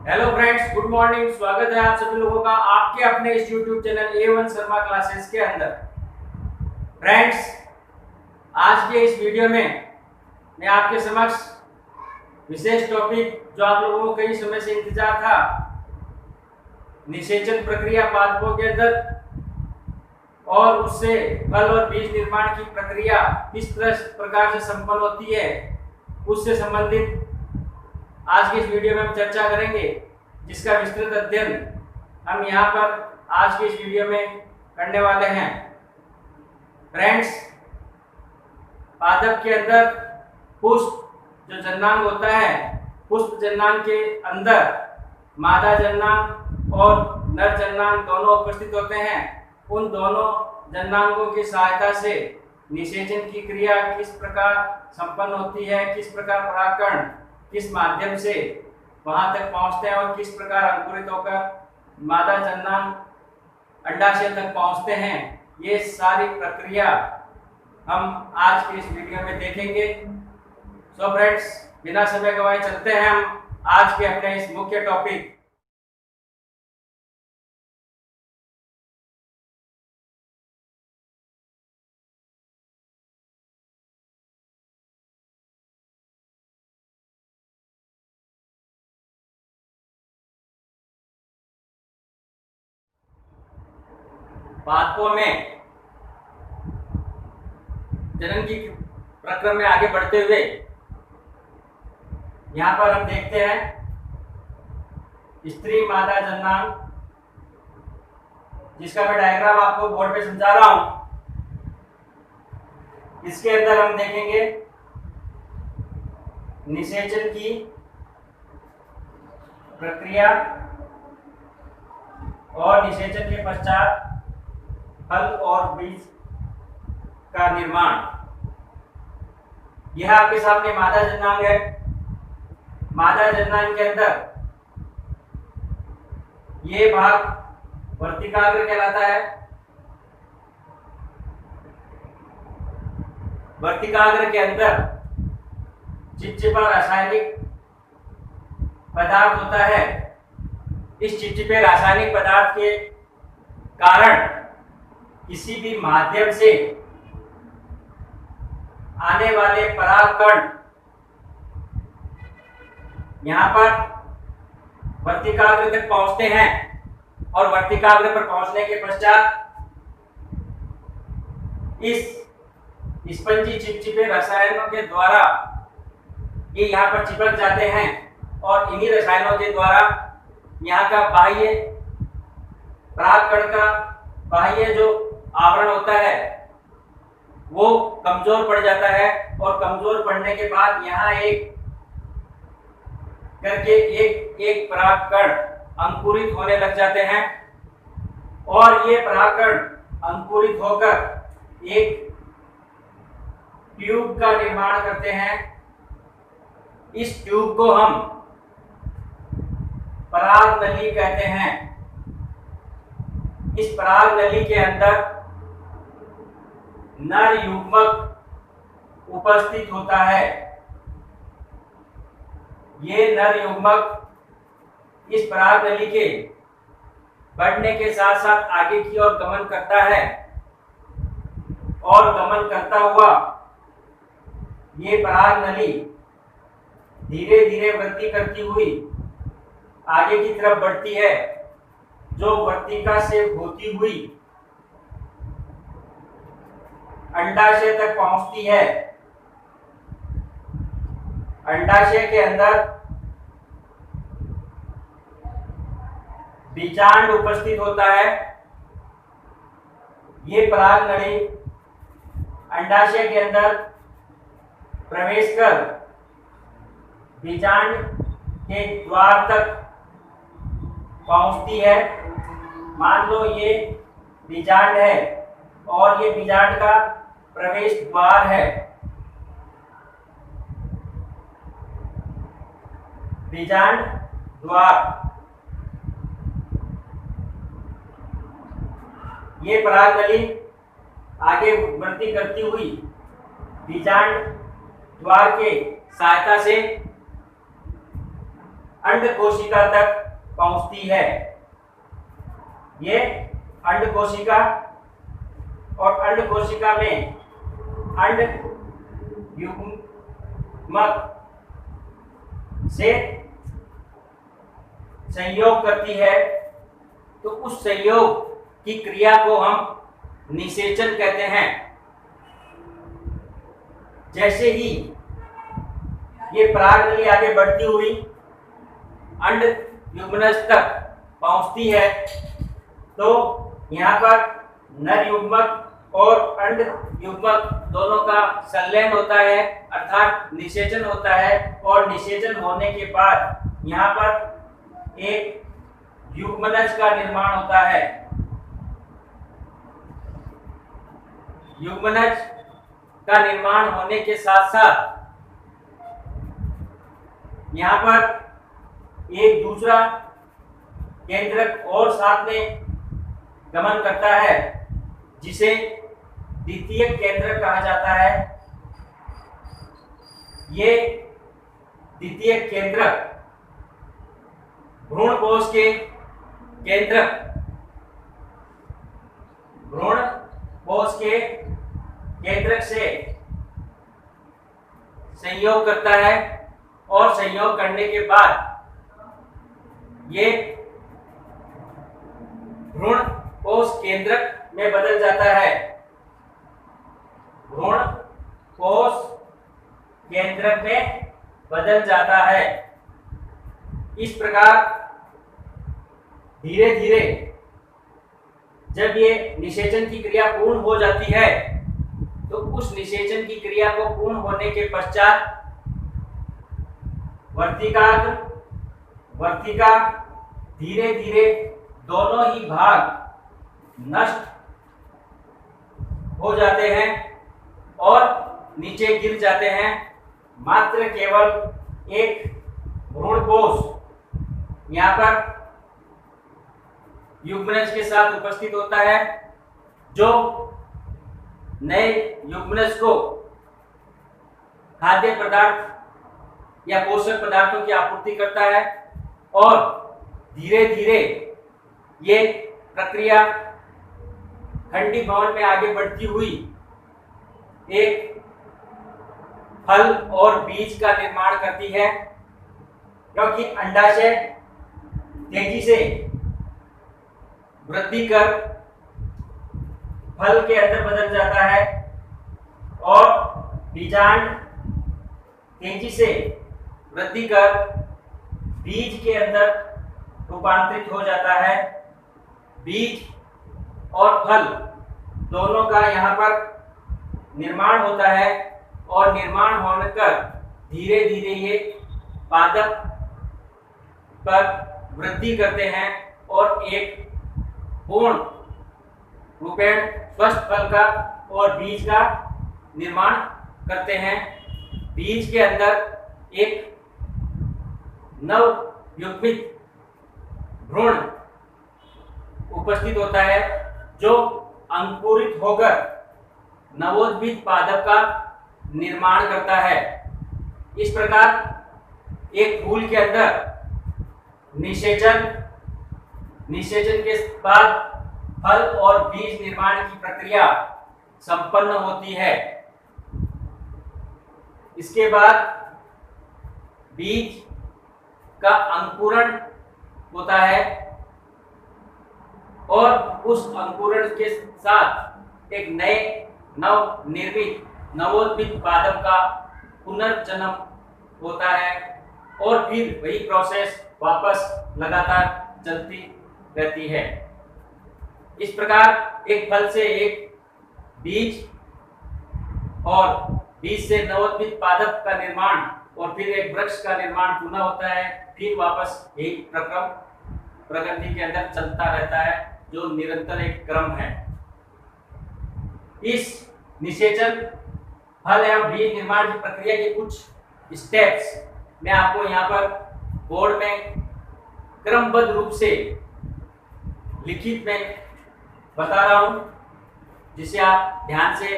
Hello friends, good morning. स्वागत है आप सभी लोगों का आपके अपने इस YouTube channel A1 Sharma classes के अंदर। फ्रेंड्स, आज के इस वीडियो में मैं आपके समक्ष विशेष टॉपिक जो आप लोगों को कई समय से इंतजार था, निषेचन प्रक्रिया पादपों के अंदर और उससे फल और बीज निर्माण की प्रक्रिया किस प्रकार से संपन्न होती है, उससे संबंधित आज के इस वीडियो में हम चर्चा करेंगे, जिसका विस्तृत अध्ययन हम यहाँ पर आज के इस वीडियो में करने वाले हैं। फ्रेंड्स, पादप के अंदर पुष्प जो जननांग होता है, पुष्प जननांग के अंदर मादा जननांग और नर जननांग दोनों उपस्थित होते हैं। उन दोनों जननांगों की सहायता से निषेचन की क्रिया किस प्रकार संपन्न होती है, किस प्रकार परागकण किस माध्यम से वहां तक पहुंचते हैं और किस प्रकार अंकुरित होकर मादा जननांग अंडाशय तक पहुंचते हैं, ये सारी प्रक्रिया हम आज के इस वीडियो में देखेंगे। सो फ्रेंड्स, बिना समय गवाए चलते हैं हम आज के अपने इस मुख्य टॉपिक पादपों में जनन की प्रक्रिया में आगे बढ़ते हुए यहाँ पर हम देखते हैं स्त्री मादा जननांग, जिसका मैं डायग्राम आपको बोर्ड पे समझा रहा हूं। इसके अंदर हम देखेंगे निषेचन की प्रक्रिया और निषेचन के पश्चात फल और बीज का निर्माण। यह आपके सामने मादा जननांग है। मादा जननांग के अंदर ये भाग वर्तिकाग्र कहलाता है। वर्तिकाग्र के अंदर चिपचिपा रासायनिक पदार्थ होता है। इस चिपचिपे रासायनिक पदार्थ के कारण किसी भी माध्यम से आने वाले परागकण यहाँ पर वर्तिकाग्र तक पहुंचते हैं और वर्तिकाग्र पर पहुंचने के पश्चात इस स्पंजी चिपचिपे रसायनों के द्वारा ये यहाँ पर चिपक जाते हैं और इन्हीं रसायनों के द्वारा यहाँ का बाह्य परागकण का बाह्य जो आवरण होता है वो कमजोर पड़ जाता है और कमजोर पड़ने के बाद यहाँ एक करके एक एक परागकण अंकुरित होने लग जाते हैं और ये परागकण अंकुरित होकर एक ट्यूब का निर्माण करते हैं। इस ट्यूब को हम पराग नली कहते हैं। इस पराग नली के अंदर नर युग्मक उपस्थित होता है। ये नर युग्मक इस पराग नली के बढ़ने के साथ साथ आगे की ओर गमन करता है और गमन करता हुआ ये पराग नली धीरे धीरे वृद्धि करती हुई आगे की तरफ बढ़ती है, जो वर्तिका से होती हुई अंडाशय तक पहुंचती है। अंडाशय के अंदर बीजांड उपस्थित होता है। ये पराग नली अंडाशय के अंदर प्रवेश कर बीजांड के द्वार तक पहुंचती है। मान लो ये बीजांड है और ये बीजांड का प्रवेश द्वार है। बीजांड द्वार, ये पराग नली आगे वृद्धि करती हुई बीजांड द्वार के सहायता से अंड कोशिका तक पहुंचती है। ये अंड कोशिका और अंड कोशिका में अंड युग्मक से संयोग करती है, तो उस संयोग की क्रिया को हम निषेचन कहते हैं। जैसे ही ये परागनली आगे बढ़ती हुई अंड युग्मनज तक पहुंचती है, तो यहाँ पर नर युग्मक और अंड युग्मक दोनों का संलयन होता है, अर्थात निषेचन होता है। और निषेचन होने के बाद यहाँ पर एक युग्मनज का निर्माण होता है। युग्मनज का निर्माण होने के साथ साथ यहाँ पर एक दूसरा केंद्रक और साथ में गमन करता है, जिसे द्वितीयक केंद्रक कहा जाता है। ये द्वितीयक केंद्रक भ्रूण कोश के केंद्रक से संयोग करता है और संयोग करने के बाद ये भ्रूण कोश केंद्रक में बदल जाता है। भ्रूण कोश केंद्रक में बदल जाता है। इस प्रकार धीरे धीरे जब ये निषेचन की क्रिया पूर्ण हो जाती है, तो उस निषेचन की क्रिया को पूर्ण होने के पश्चात वर्तिका धीरे धीरे दोनों ही भाग नष्ट हो जाते हैं और नीचे गिर जाते हैं। मात्र केवल एक भ्रूण कोश यहाँ पर युग्मनज के साथ उपस्थित होता है, जो नए युग्मनज को खाद्य पदार्थ या पोषक पदार्थों की आपूर्ति करता है। और धीरे धीरे ये प्रक्रिया खंडी भवन में आगे बढ़ती हुई एक फल और बीज का निर्माण करती है, क्योंकि अंडाशय तेजी से वृद्धि कर फल के अंदर बदल जाता है और बीजांड तेजी से वृद्धि कर बीज के अंदर रूपांतरित हो जाता है। बीज और फल दोनों का यहाँ पर निर्माण होता है और निर्माण होने कर धीरे धीरे ये पादप पर वृद्धि करते हैं और एक पूर्ण रूपेण स्वस्थ फल का और बीज का निर्माण करते हैं। बीज के अंदर एक नव युग्मित भ्रूण उपस्थित होता है, जो अंकुरित होकर नवोद्भिद पादप का निर्माण करता है। इस प्रकार एक फूल के अंदर निषेचन के बाद फल और बीज निर्माण की प्रक्रिया संपन्न होती है। इसके बाद बीज का अंकुरण होता है और उस अंकुरण के साथ एक नए नव निर्मित नवोद्भिद पादप का पुनर्जन्म होता है और फिर वही प्रोसेस वापस लगातार चलती रहती है। इस प्रकार एक फल से एक बीज और बीज से नवोद्भिद पादप का निर्माण और फिर एक वृक्ष का निर्माण पुनः होता है। फिर वापस एक प्रक्रम प्रगति के अंदर चलता रहता है, जो निरंतर एक क्रम है। इस निषेचन फल एवं बीज निर्माण की प्रक्रिया के कुछ स्टेप्स मैं आपको यहाँ पर बोर्ड में क्रमबद्ध रूप से लिखित में बता रहा हूं, जिसे आप ध्यान से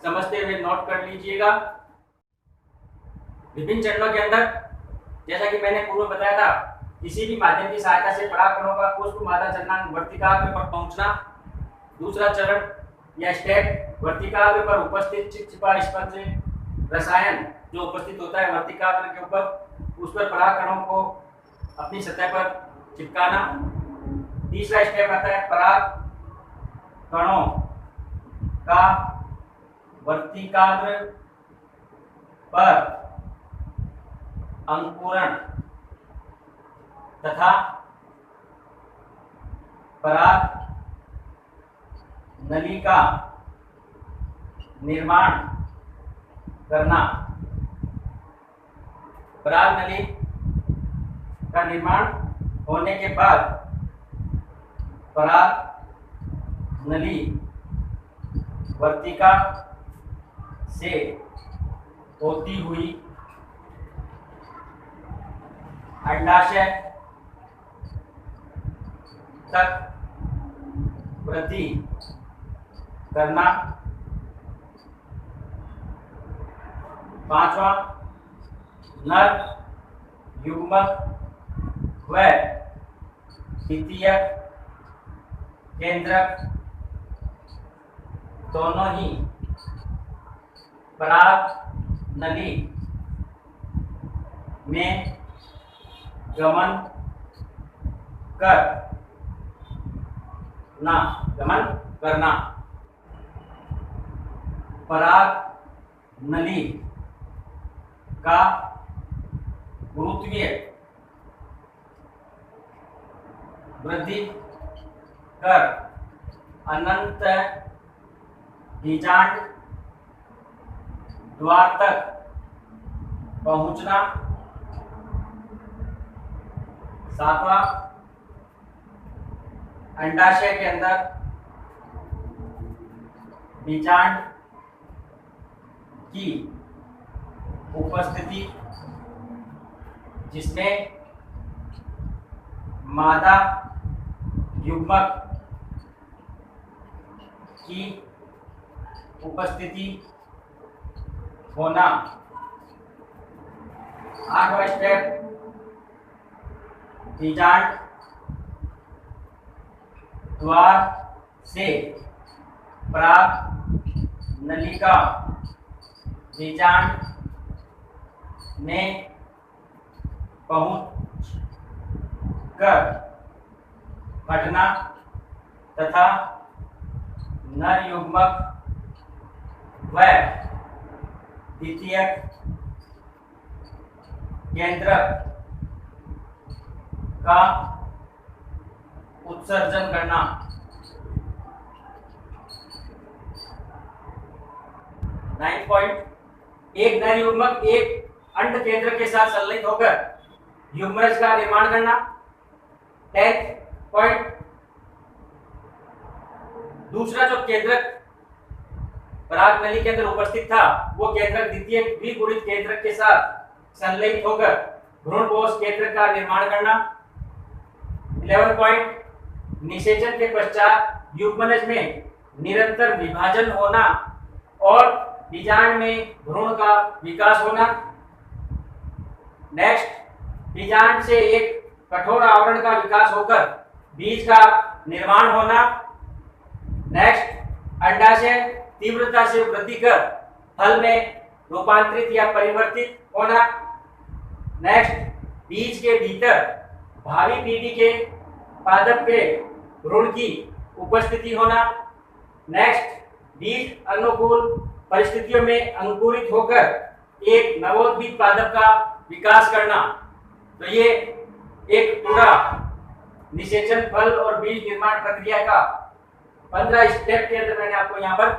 समझते हुए नोट कर लीजिएगा। विभिन्न चरणों के अंदर जैसा कि मैंने पूर्व में बताया था, किसी भी माध्यम की सहायता से पराग कणों का पुष्प मादा जन्नांग वर्तिकाग्र पर पहुंचना। दूसरा चरण या स्टेप, वर्तिकाग्र पर उपस्थित चिपचिपा स्पंज रसायन जो उपस्थित होता है वर्तिकाग्र के ऊपर, उस पर पराग कणों को अपनी सतह पर चिपकाना। तीसरा स्टेप आता है पराग कणों का वर्तिकाग्र पर अंकुरण तथा पराग नली का निर्माण करना। पराग नली का निर्माण होने के बाद पराग नली वर्तिका से होती हुई अंडाशय तक वृद्धि करना। पांचवा, नर युग्मक व द्वितीयक केंद्रक दोनों ही पराग नली में गमन करना। पराग नली का गुरुत्वीय वृद्धि कर अनंत बीजांड द्वार तक पहुंचना। सातवां, अंडाशय के अंदर बीजांड की उपस्थिति जिसमें मादा युग्मक की उपस्थिति होना। आठवां स्टेप, बीजांड द्वार से पराग नली का बीजांड में पहुंच कर फटना तथा नर युग्मक व द्वितीयक केंद्रक का उत्सर्जन करना। 9 पॉइंट, एक नर युग्मक एक अंड केंद्र के साथ संलग्न होकर युग्मज का निर्माण करना। 10 पॉइंट, दूसरा जो केंद्रक पराग नली के अंदर उपस्थित था वो केंद्रक द्वितीय द्विगुणित केंद्रक के साथ संलग्न होकर भ्रूणपोष केंद्रक का निर्माण करना। 11 पॉइंट, निषेचन के पश्चात युग्मनज में निरंतर विभाजन होना और बीजांड में भ्रूण का विकास होना। नेक्स्ट, बीजांड से एक कठोर आवरण का विकास होकर बीज का निर्माण होना। नेक्स्ट, अंडाशय तीव्रता से वृद्धि कर फल में रूपांतरित या परिवर्तित होना। नेक्स्ट, बीज के भीतर भावी पीढ़ी के पादप के भ्रूण की उपस्थिति होना। नेक्स्ट, बीज अनुकूल परिस्थितियों में अंकुरित होकर एक नवोद्भिद पादप का विकास करना। तो ये एक पूरा निषेचन फल और बीज निर्माण प्रक्रिया का 15 स्टेप के अंदर मैंने आपको यहाँ पर